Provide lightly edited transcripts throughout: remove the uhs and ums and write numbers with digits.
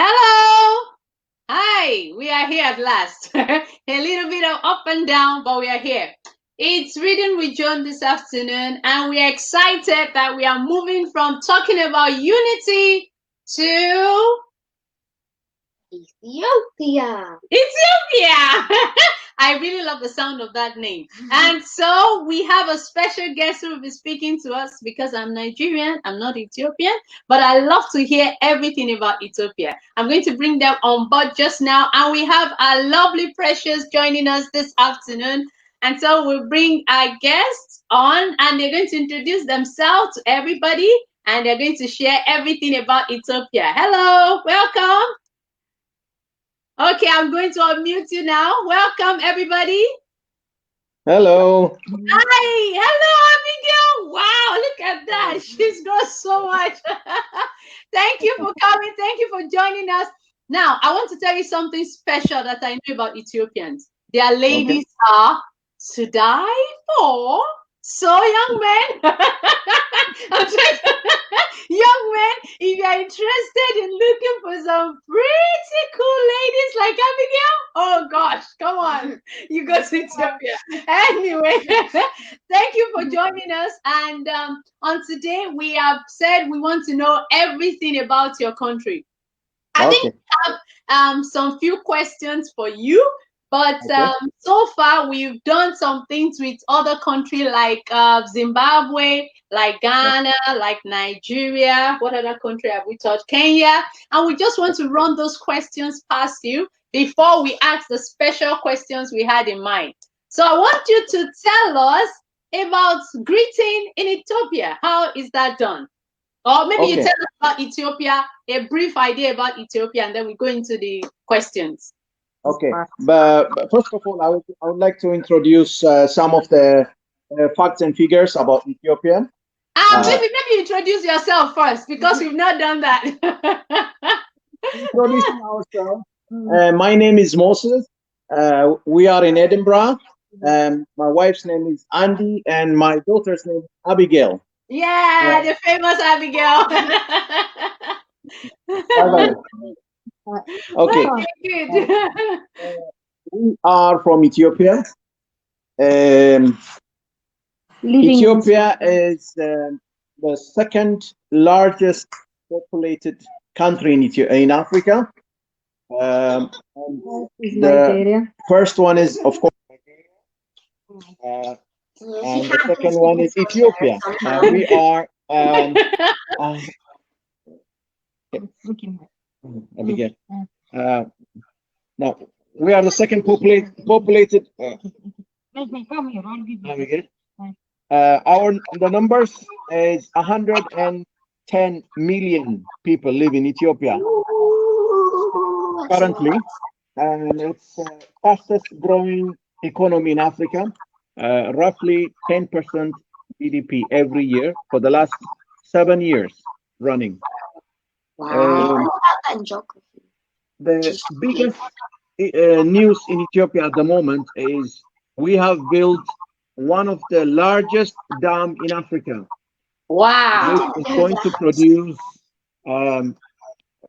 Hello. Hi. We are here at last. A little bit of up and down, but we are here. It's Reading with John this afternoon, and we are excited that we are moving from talking about unity to Ethiopia. Ethiopia. I really love the sound of that name. And so we have a special guest who will be speaking to us because I'm Nigerian, I'm not Ethiopian, but I love to hear everything about Ethiopia. I'm going to bring them on board just now, and we have our lovely Precious joining us this afternoon. And so we'll bring our guests on, and they're going to introduce themselves to everybody, and they're going to share everything about Ethiopia. Hello, welcome. Okay, I'm going to unmute you now. Welcome, everybody. Hello. Hi. Hello, Abigail. Wow, look at that. She's got so much. Thank you for coming. Thank you for joining us. Now, I want to tell you something special that I know about Ethiopians. Their ladies are to die for. So, young men, young men, if you are interested in looking for some pretty cool ladies like Abigail, oh gosh, come on, you go to Ethiopia. Anyway, thank you for joining us. And on today, we have said we want to know everything about your country. I think we have some few questions for you. But so far, we've done some things with other countries like Zimbabwe, like Ghana, like Nigeria. What other country have we touched? Kenya. And we just want to run those questions past you before we ask the special questions we had in mind. So I want you to tell us about greeting in Ethiopia. How is that done? Or maybe you tell us about Ethiopia, a brief idea about Ethiopia, and then we go into the questions. Okay, but first of all, I would like to introduce some of the facts and figures about Ethiopia. Maybe introduce yourself first because we've not done that. Introducing ourselves. My name is Moses. We are in Edinburgh. My wife's name is Andy, and my daughter's name is Abigail. Yeah, the famous Abigail. Okay. Good. We are from Ethiopia. Ethiopia is the second largest populated country in Africa. The first one is, of course, Nigeria. And the second one is Ethiopia. We are Abigail. Now we are the second populated. Abigail. The numbers is 110 million people live in Ethiopia currently, and it's fastest growing economy in Africa. Roughly 10% GDP every year for the last 7 years running. Wow. The biggest news in Ethiopia at the moment is we have built one of the largest dam in Africa. Wow. It's going to produce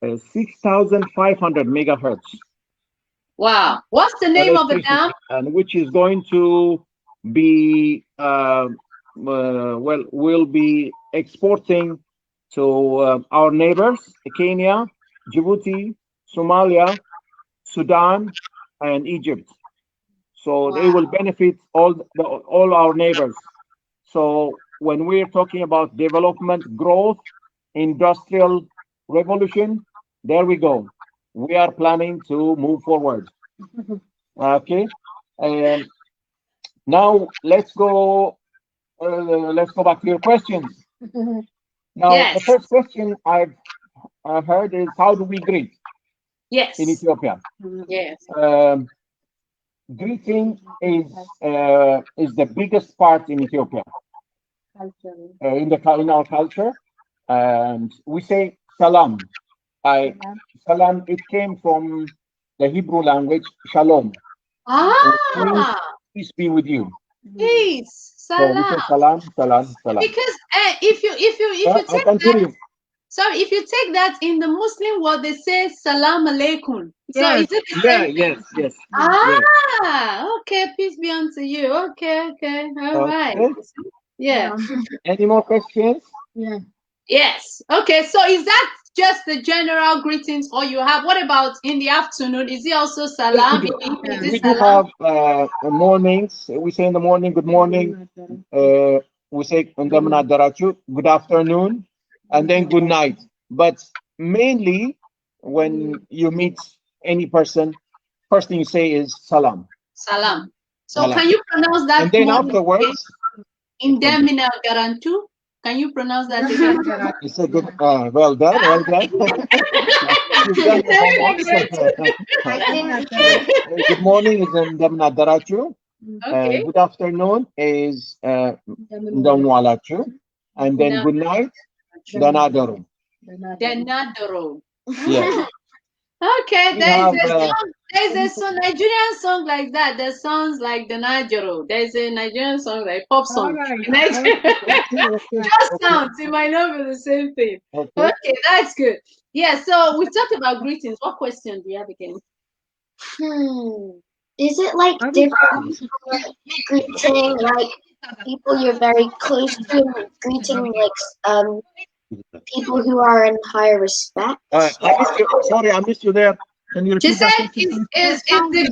6,500 megahertz. Wow. What's the name of the dam? And which is going to be, we'll be exporting to our neighbors, Kenya, Djibouti, Somalia, Sudan, and Egypt. So they will benefit all our neighbors. So when we're talking about development, growth, industrial revolution, there we go. We are planning to move forward. Okay. Now let's go back to your questions. Now the first question I've heard is, how do we greet? Yes. In Ethiopia. Yes. Greeting is the biggest part in Ethiopia. In our culture, and we say salam. Salam. It came from the Hebrew language shalom. Peace be with you. Peace. Salam. So we say salam, salam, salam. Because if you take that, So if you take that in the Muslim world, they say salam alaikum. So Yes. is it the Yeah, same? yes, yes, yes. Ah, okay. Peace be unto you. Okay, okay. All right. Okay. Yeah. Any more questions? Yeah. Yes. Okay. So is that just the general greetings, or you have? What about in the afternoon? Is it also salam? We In the evening, is we it do salam? have mornings. We say in the morning, good morning. We say "Ndamna Darachu," good afternoon, and then good night. But mainly, when you meet any person, first thing you say is salam. Salam. So Salam. can you pronounce And that then morning again? afterwards, Indemina garantu. Can you pronounce that again? you say good. Well done, well done. You've done your homework. Good morning is "Ndamna Darachu." Okay. Good afternoon is Ndamwalachu. And then good night, Danadaru. Denadoro. Yes. Okay, We there is have a song. There is a song, Nigerian song like that. There's songs like the Najoro. There's a Nigerian song like pop song. Just sounds. It might not be the same thing. Okay. Okay, that's good. Yeah. So we talked about greetings. What question do you have again? Is it like different greeting, like people you're very close to, and greeting like people who are in higher respect? I missed you. Sorry, I missed you there. Can you She repeat that said, question?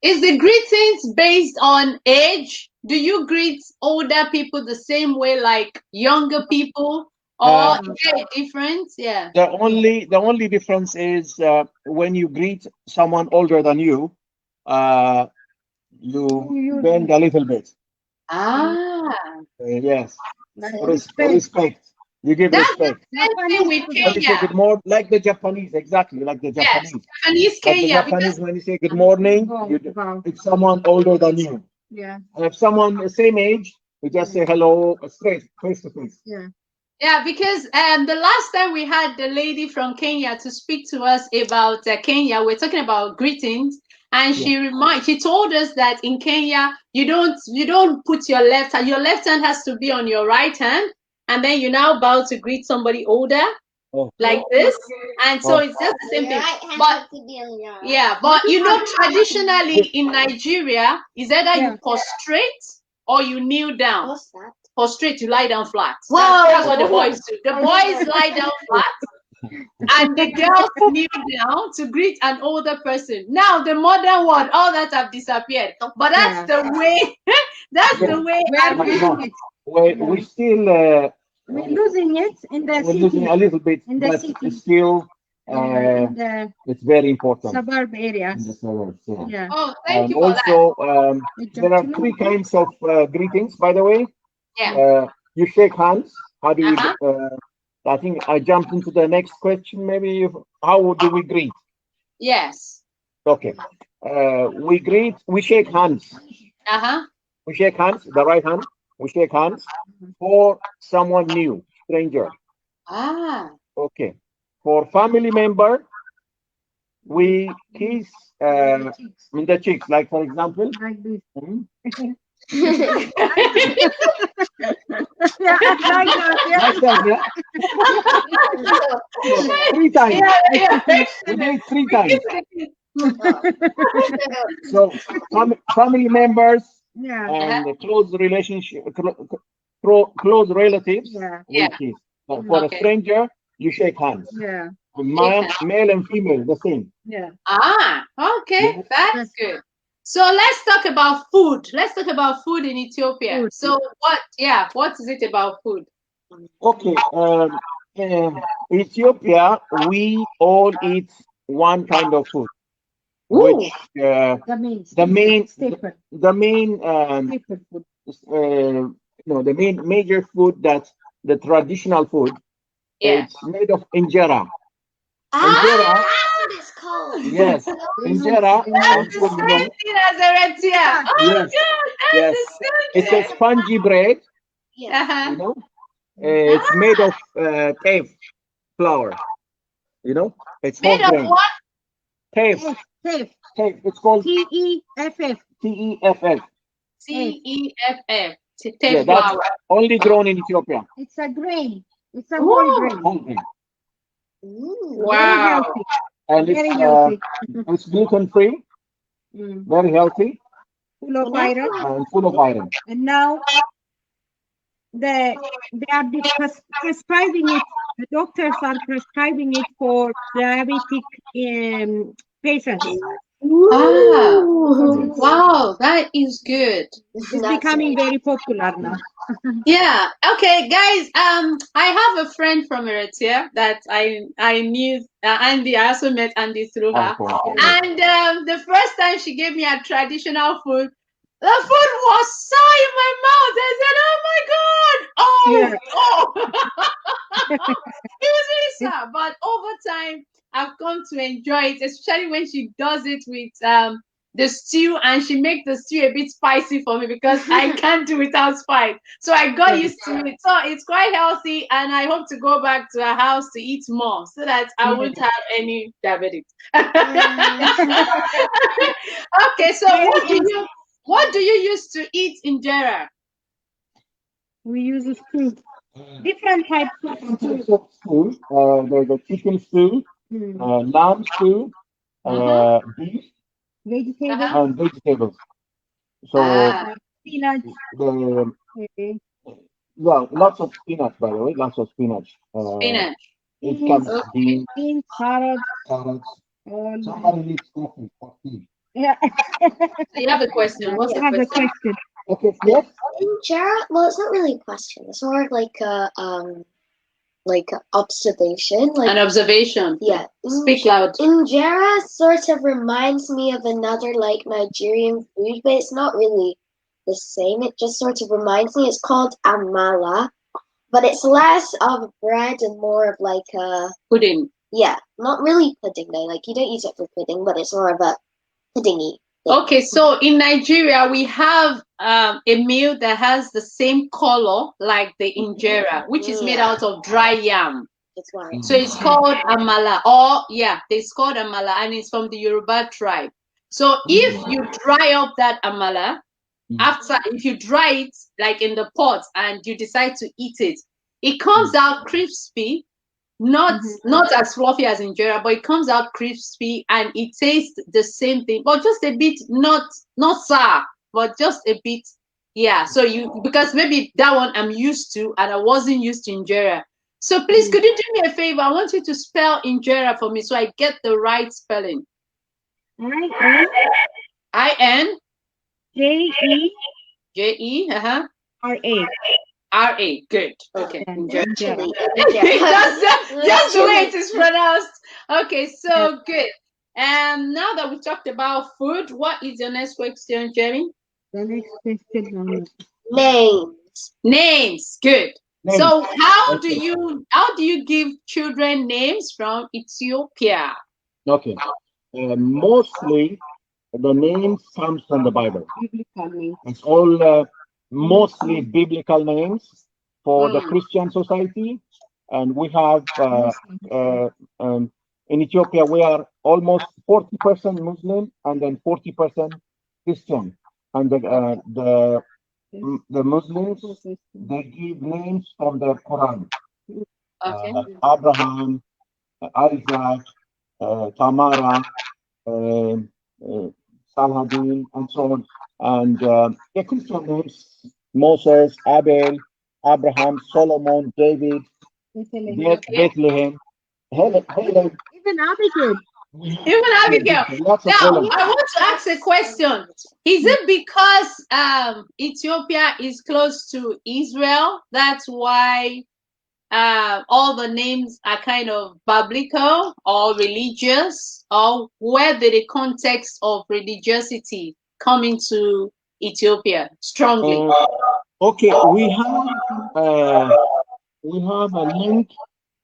is the greetings based on age? Do you greet older people the same way like younger people, or is there a difference? Yeah. The only difference is when you greet someone older than you, you bend a little bit. Ah. Yes. Respect. You give That's respect. the same thing with When you say Kenya. good morning, like the Japanese, exactly like the Yes, Japanese. Japanese Like the Kenya, Japanese, because when you say good morning, it's someone older than you. Yeah. And if someone the same age, you just say hello straight, face to face. Yeah. yeah, because the last time we had the lady from Kenya to speak to us about Kenya, we're talking about greetings, and she told us that in Kenya you don't put your left hand. Your left hand has to be on your right hand, and then you now bow to greet somebody older. Like this, and so it's just the same thing. But yeah, but traditionally in Nigeria, is either you prostrate or you kneel down. What's that? Prostrate, you lie down flat. Whoa. That's what the boys do. The boys lie down flat, and the girls kneel down to greet an older person. Now the modern world, all that have disappeared. But that's the way. That's the way. We still we're losing it in the we're city. losing a little bit, in the but city. it's still in the it's very important. suburb In areas. the suburbs, yeah. Yeah. Oh, thank you for that. Also, there are three kinds of greetings, by the way. Yeah. You shake hands. How do we? I think I jumped into the next question. Maybe how do we greet? Yes. Okay. We shake hands. We shake hands, the right hand. We shake hands for someone new, stranger. Okay. For family member, we kiss in the cheeks, like for example. Like this. Yeah, like that, yeah. So, 3 times. We do it 3 times. So family members and close relationship, close relatives, we kiss. But for a stranger, you shake hands. Yeah. Male and female, the same. Yeah. Okay, that's good. So let's talk about food. Let's talk about food in Ethiopia. Food. So what is it about food? Okay. Ethiopia, we all eat one kind of food, which the main major food, that's the traditional food. It's made of injera. Injera. It's called. Yes, injera. That's the same thing as a retia. Oh, yes. It's a spongy bread. Yeah. You know, it's made of teff flour. You know, it's made of grain. what? Teff. Teff. It's called Teff. Teff. Teff. Yeah, that's only grown in Ethiopia. It's a grain. It's a whole grain. Whole grain. Ooh. Very Wow. healthy. And Very healthy. it's gluten free, very healthy, Full of iron. and full of iron. And now they are prescribing it. The doctors are prescribing it for diabetic patients. Ah. Ooh. Wow, that is good. It's That's becoming right. very popular now. Yeah. Okay, guys. I have a friend from Eritrea that I knew. Andy. I also met Andy through her. Okay. And the first time she gave me a traditional food, the food was so in my mouth. I said, "Oh my god! Yeah. It was really sad." But over time, I've come to enjoy it, especially when she does it with the stew, and she makes the stew a bit spicy for me because I can't do without spice. So I got used to it. So it's quite healthy, and I hope to go back to her house to eat more so that I won't have any diabetes. Okay, so what do you use to eat injera? We use a stew. Different types of stew. Stew, there's a chicken stew, lamb stew, beef, Vegetables, and vegetables. So spinach. the Okay. well, lots of spinach, by the way, lots of spinach. Spinach. It comes beans, Beans, carrots, carrots. all. Somebody needs coffee. Yeah. You have a question. What's I the have a question? question. Okay, yes. Injera, well, it's not really a question. It's more of like a observation. An Like, observation. yeah, Speak loud. injera sort of reminds me of another like Nigerian food, but it's not really the same. It just sort of reminds me. It's called amala, but it's less of bread and more of like a Pudding. yeah, not really pudding though. Like you don't use it for pudding, but it's more of a puddingy. Okay, so in Nigeria, we have a meal that has the same color like the injera, which is made out of dry yam. That's why. So it's called amala, or yeah, it's called amala, and it's from the Yoruba tribe. So if you dry up that amala, if you dry it like in the pot and you decide to eat it, it comes out crispy, not as fluffy as injera, but it comes out crispy and it tastes the same thing, but just a bit not sour, but just a bit. Yeah, so because maybe that one I'm used to and I wasn't used to injera. So please, could you do me a favor? I want you to spell injera for me so I get the right spelling. I-N-J-E R-A. R-A. Good. Okay. Injera. Just the way it is pronounced. Okay, so good. Now that we talked about food, what is your next question, Jerry? The next question. Names. Good. Names. So how do you give children names from Ethiopia? Okay. Mostly the names comes from the Bible. Biblical names. It's all mostly biblical names for the Christian society, and we have in Ethiopia we are almost 40% Muslim and then 40% Christian, and the Muslims they give names from the Quran. Okay. Abraham, Isaac, Tamara, Salhadin, and so on. And the Christian names: Moses, Abel, Abraham, Solomon, David, Bethlehem, Helen. Even Abigail. Even Abigail. Now, I want to ask a question. Is it because Ethiopia is close to Israel? That's why all the names are kind of biblical or religious? Or where did the context of religiosity come into Ethiopia strongly? Okay, we have a link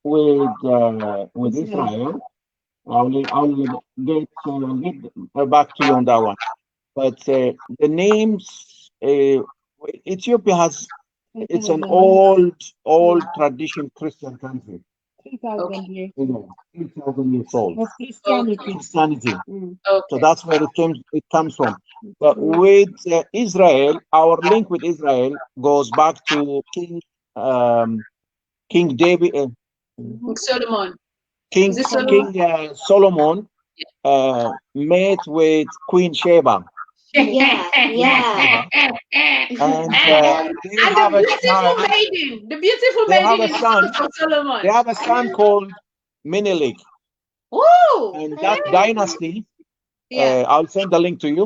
with Israel. I'll get back to you on that one. But the names, Ethiopia it's an old tradition Christian country. 3,000 years. 3,000 years old. Of Christianity. So that's where it comes from. But with Israel, our link with Israel goes back to King David. Solomon. King Is it Solomon? Solomon met with Queen Sheba, Yeah, yeah. and And they And have the a beautiful child. maiden, the beautiful They have maiden a is son. also Solomon. They have a son called Menelik, Ooh, and that dynasty. yeah. I'll send the link to you.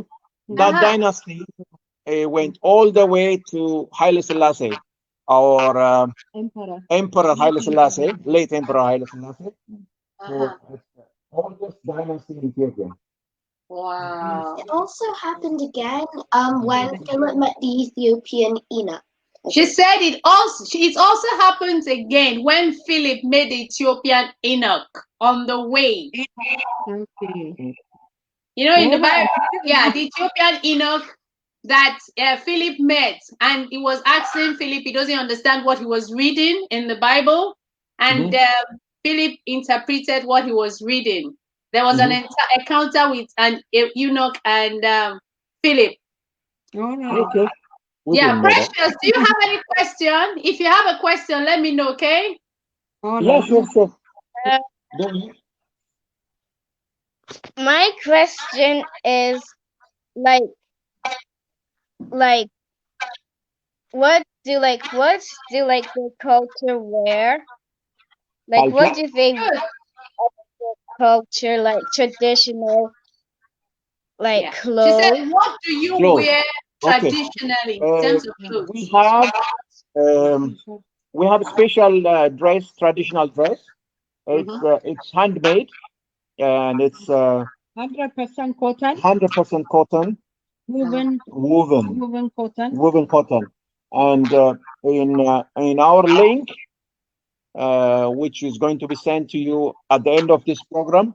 That Uh-huh. dynasty went all the way to Haile Selassie, our Emperor Haile Selassie, late Emperor Haile Selassie. Uh-huh. So it's the oldest dynasty in Ethiopia. Wow. it also happened again when Philip met the Ethiopian Enoch. She said it also happens again when Philip made the Ethiopian Enoch on the way. Okay. You know, in the All Bible, right. yeah, the Ethiopian Enoch that Philip met, and he was asking Philip, he doesn't understand what he was reading in the Bible, and Philip interpreted what he was reading. There was an encounter with an eunuch and Philip. All right. Okay. We Yeah, didn't know that. Precious, do you have any question? If you have a question, let me know, okay? All Yeah, right. sure. Go ahead. My question is like what do the culture wear? Like what Culture. do they Good. culture like traditional like Yeah. She said, clothes? what do you Clothes. wear Okay. traditionally in terms of clothes? We have a special dress, traditional dress. It's handmade, and it's 100% cotton, 100% cotton, woven cotton. woven cotton. And in our link, which is going to be sent to you at the end of this program,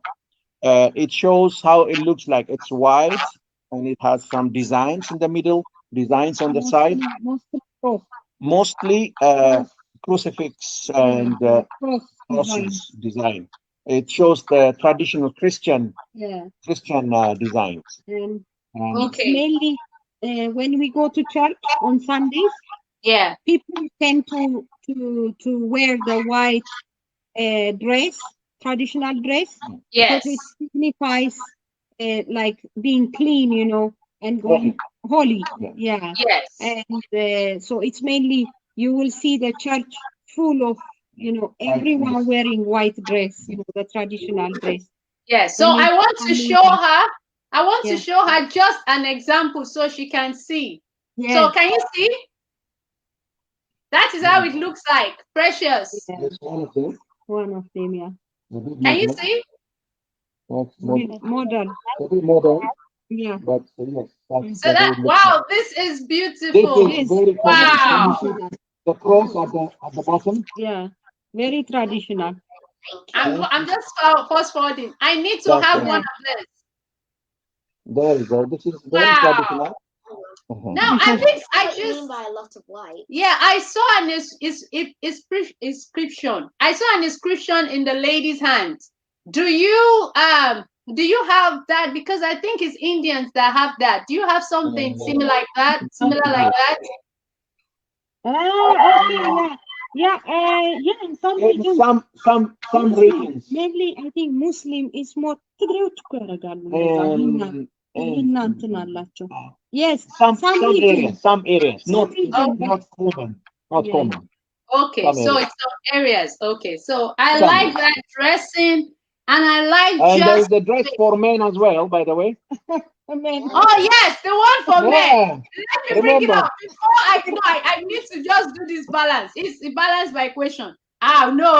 it shows how it looks like. It's white, and it has some designs in the middle, designs on the side, Mostly cross. mostly crucifix and Cross design. crosses design. It shows the traditional Christian Yeah. designs. And And it's mainly when we go to church on Sundays, Yeah. people tend to wear the white dress, traditional dress, Yes. because it signifies like being clean, you know, and going holy. Yeah. Yes. And so it's mainly, you will see the church full of, you know, everyone wearing white dress, you know, the traditional dress. Yes. So When I it's want to amazing. show her. I want to Yeah. show her just an example so she can see. So Yes. can you see? That is how it looks like. Precious. Yeah. that's one of them. One of them, yeah. Can you see? That's Model. a bit modern, Yeah. but yes, that's So the way that, it looks like. wow, this is This beautiful. is very common. Wow. Can you see the cross at the bottom? Yeah. Very traditional. I'm just fast forwarding. I need to That's have it. one of this. There you go. This is very Wow. traditional. Now I think I what you mean just by a lot of white? yeah, I saw an inscription. I saw an inscription in the lady's hand. Do you have that? Because I think it's Indians that have that. Do you have something similar like that? Similar like that? Okay, yeah. Yeah, in some In regions, some regions, mainly I think Muslim is more ትግሬዎች እኮ ያደርጋሉ ይሄና እንትን አላቸው። Yes, some regions. areas, not regions. not common, not Yeah. common. Okay, Some so areas. it's some areas. Okay, so I Some like areas. that dressing, and I like And there just. is a dress for men as well, by the way. Men. Oh yes, the one for men. Yeah. Let me bring it Remember. up before I need to just do this balance. It's a balance by equation. Oh no,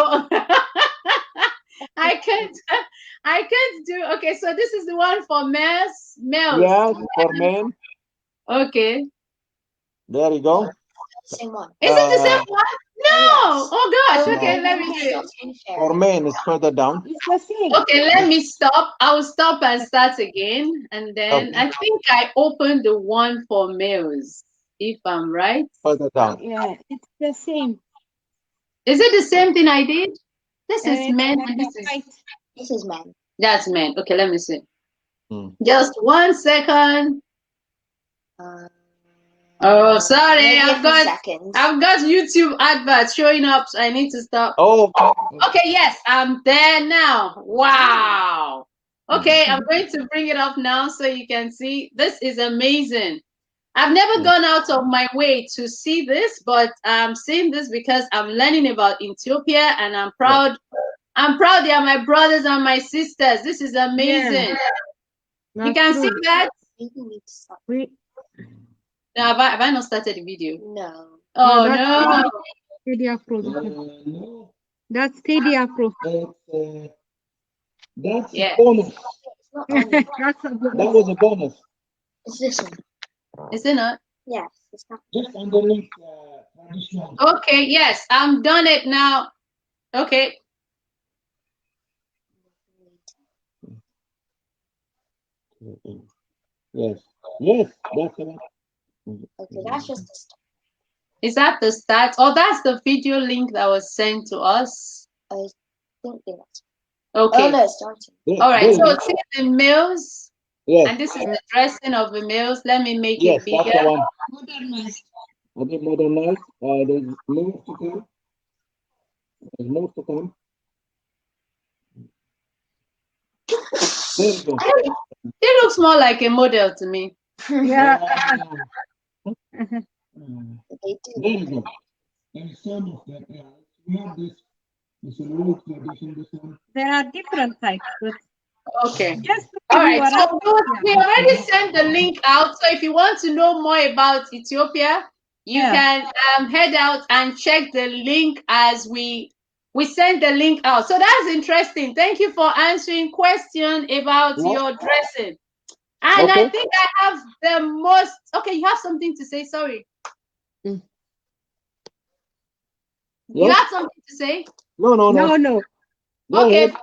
I can't do. Okay, so this is the one for males. Yes, for men. Okay. There you go. Same one. Is it the same one? No. Yes. Oh gosh. Oh, Okay, no. let me do it. For men, it's further down. It's the same. Okay, let me stop. I'll stop and start again. And then Okay. I think I opened the one for males, if I'm right. Further down. Yeah, it's the same. Is it the same thing I did? This is men But and the this is white. This is men. that's men. Okay, let me see. Hmm. Just 1 second. Oh, sorry. Maybe a I've few got seconds. YouTube adverts showing up, so I need to stop. Oh, Okay, yes, I'm there now. Wow. Okay, I'm going to bring it up now so you can see. This is amazing. I've never gone out of my way to see this, but I'm seeing this because I'm learning about Ethiopia, and I'm proud. I'm proud they are my brothers and my sisters. This is amazing. You can see that. Maybe we need to stop. Now, have I not started the video? No. Oh that's no. Steady Afro. no, That's Steady Afro. that's Yeah. a bonus. It's not on. That's a That bonus. was a bonus. It's this one. Is it not? Yes. It's not. Just underneath traditional. Okay, yes, I'm done it now. Okay. Yes. Yes, that's the one. Okay, that's just the start. Is that the start? Oh, that's the video link that was sent to us. I think that's. Okay. Oh no, it's starting. There- All right. there So you go. see the males, Yes, and this is the dressing of the males. Let me make yes, it that's bigger. the one. Modernized. A bit modernized. There's more to come. There's more to come. There you go. It looks more like a model to me. Yeah. They do. There you go. And some of that, we have this. It's a old tradition. This one. There are different types, but Okay. just to All give you right. a So reference, we already sent the link out. So if you want to know more about Ethiopia, you can head out and check the link as we sent the link out. So that's interesting. Thank you for answering question about Yeah. your dressing. And I Okay. think I have the most. Okay, you have something to say. Sorry. Yeah. You have something to say? No. no. Go Okay. ahead.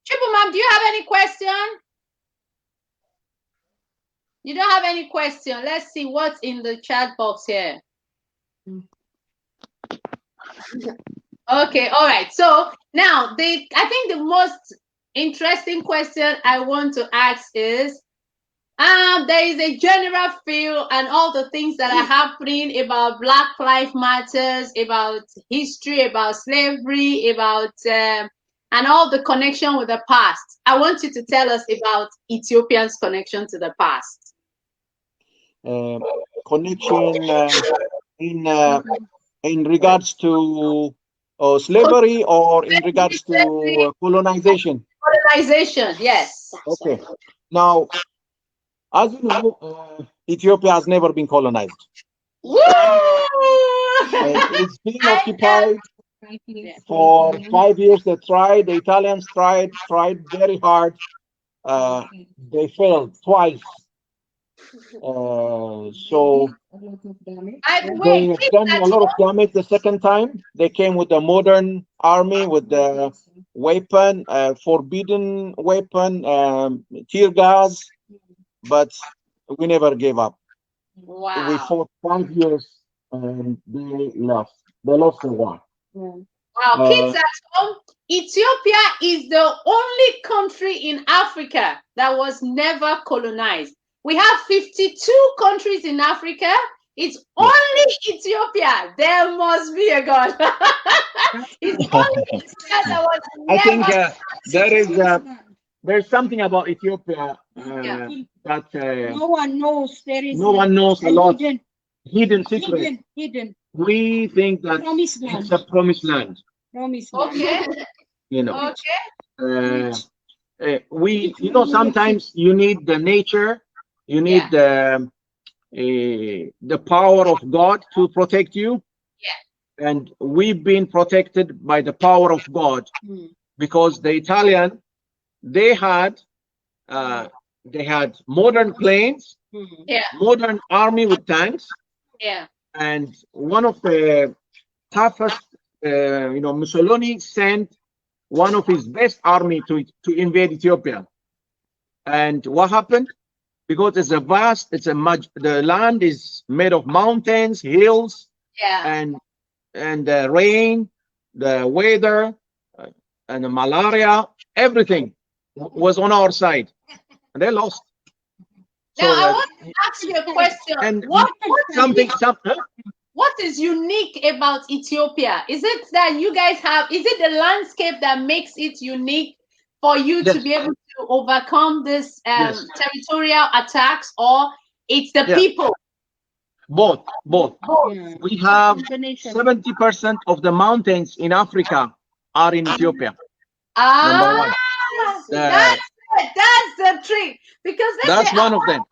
Triple Mom, do you have any question? You don't have any question. Let's see what's in the chat box here. Okay, all right. So now I think the most interesting question I want to ask is there is a general feel and all the things that are happening about Black Lives Matters, about history, about slavery, about and all the connection with the past. I want you to tell us about Ethiopia's connection to the past. Connection in regards to slavery or in regards to colonization. Colonization, yes. Okay. Now, as you know, Ethiopia has never been colonized. Woo! It's been occupied for 5 years. They tried. The Italians tried very hard. They failed twice. So they have done a lot of damage the second time. They came with a modern army with the weapon, forbidden weapon, tear gas, but we never gave up. Wow. We fought 5 years and they lost. They lost the war. Wow, kids at home, Ethiopia is the only country in Africa that was never colonized. We have 52 countries in Africa. It's only Ethiopia. There must be a God. It's only Ethiopia that was I think never. there's something about Ethiopia that No one knows. There is no one knows a lot. Hidden Secret. hidden. We think that Promised land. it's a promised land. Promised land. Okay. You know, Okay. Sometimes you need the nature, you need the power of God to protect you. Yeah. And we've been protected by the power of God because the Italian, they had modern planes, modern army with tanks, and one of the toughest, Mussolini sent one of his best army to invade Ethiopia. And what happened? Because it's the land is made of mountains, hills, and the rain, the weather, and the malaria, everything was on our side, and they lost. Now, So I want to ask you a question. and What something, what is unique about Ethiopia? Is it that you guys have, is it the landscape that makes it unique for you to yes, be able to overcome this yes, territorial attacks, or it's the yeah, people? both. Both. We have Combination. 70% of the mountains in Africa are in Ethiopia. Number Ah, one. that's it. That's the trick. Because let's That's say one of them.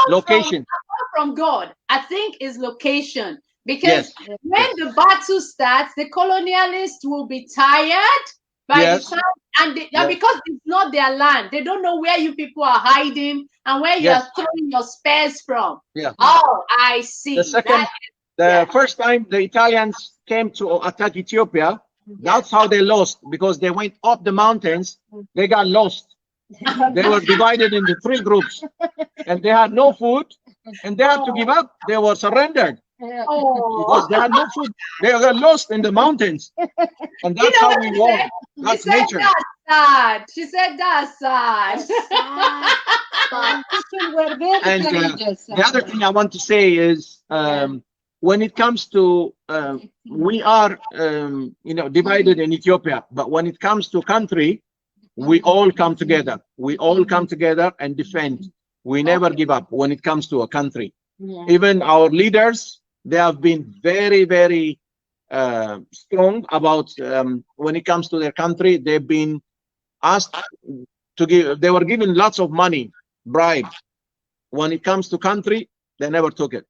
Location. apart from God, I think is location. Because Yes. when the battle starts, the colonialists will be tired by Yes. the time, and Yes. because it's not their land, they don't know where you people are hiding and where you Yes. are throwing your spears from. Yeah. Oh, I see. The second, first time the Italians came to attack Ethiopia, that's how they lost, because they went up the mountains, they got lost. They were divided into 3 groups, and they had no food, and they had to give up. They were surrendered because they had no food. They got lost in the mountains, and that's how we won. That's She said, nature. that's sad. She said, that's sad. People were very And courageous. the other thing I want to say is, when it comes to, we are, divided in Ethiopia, but when it comes to country, we all come together. We all come together and defend. We never give up when it comes to a country. Even our leaders, they have been very, very strong about when it comes to their country. They've been asked to give, they were given lots of money, bribe. When it comes to country, they never took it.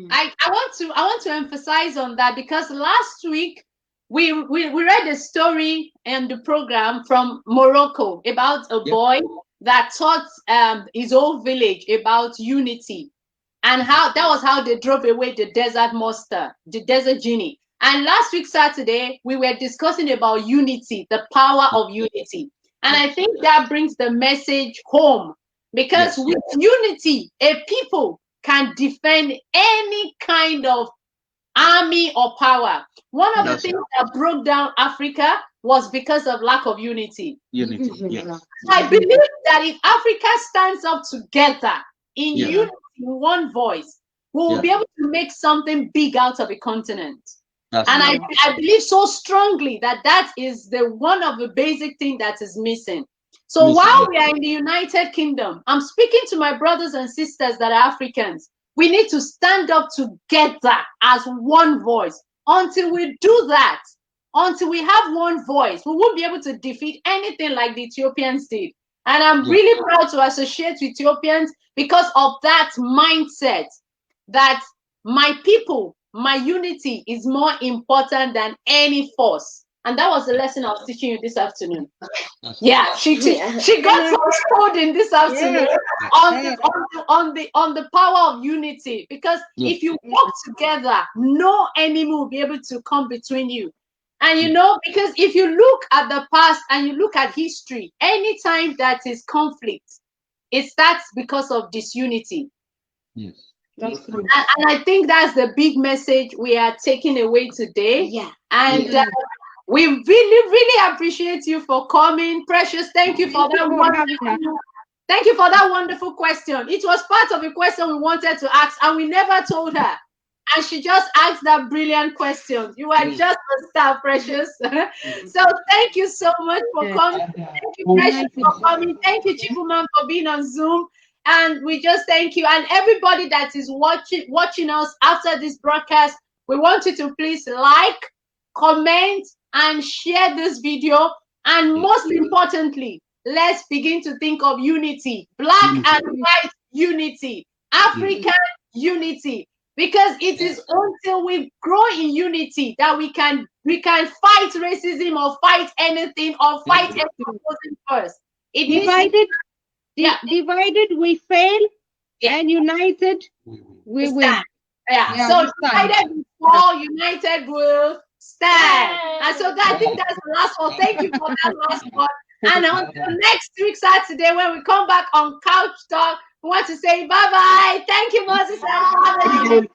I want to emphasize on that, because last week we read a story in the program from Morocco about a boy that taught his whole village about unity, and how that was how they drove away the desert monster, the desert genie. And last week Saturday we were discussing about unity, the power of unity, and I think that brings the message home, because with unity, a people can defend any kind of army or power. One of the things that broke down Africa was because of lack of unity. Unity, yes. I believe that if Africa stands up together in unity, one voice, we will be able to make something big out of a continent. That's And right. I believe so strongly that that is the one of the basic thing that is missing. So while we are in the United Kingdom, I'm speaking to my brothers and sisters that are Africans. We need to stand up together as one voice. Until we do that, until we have one voice, we won't be able to defeat anything like the Ethiopians did. And I'm really proud to associate with Ethiopians because of that mindset, that my people, my unity is more important than any force. And that was the lesson I was teaching you this afternoon. Yeah, she got some coding this afternoon on the power of unity. Because if you work together, no enemy will be able to come between you. And because if you look at the past and you look at history, anytime that is conflict, it starts because of disunity. Yes. That's true. And I think that's the big message we are taking away today. Yeah. And we really, really appreciate you for coming. Precious, thank you for that wonderful. Thank you for that wonderful question. It was part of a question we wanted to ask, and we never told her. And she just asked that brilliant question. You are just a star, Precious. So thank you so much for coming. Thank you, Precious, for coming. Thank you, Chibuman, for being on Zoom. And we just thank you. And everybody that is watching us after this broadcast, we want you to please like, comment, and share this video. And most importantly, let's begin to think of unity, black and white unity, African unity, because it is until we grow in unity that we can fight racism or fight anything or fight anything first. It divided, divided we fail, and united we win. So divided we fall, united will stand. And so I think that's the last one. Thank you for that last one. And until next week Saturday, when we come back on Couch Talk, we want to say bye-bye. Thank you, Moses. Bye-bye.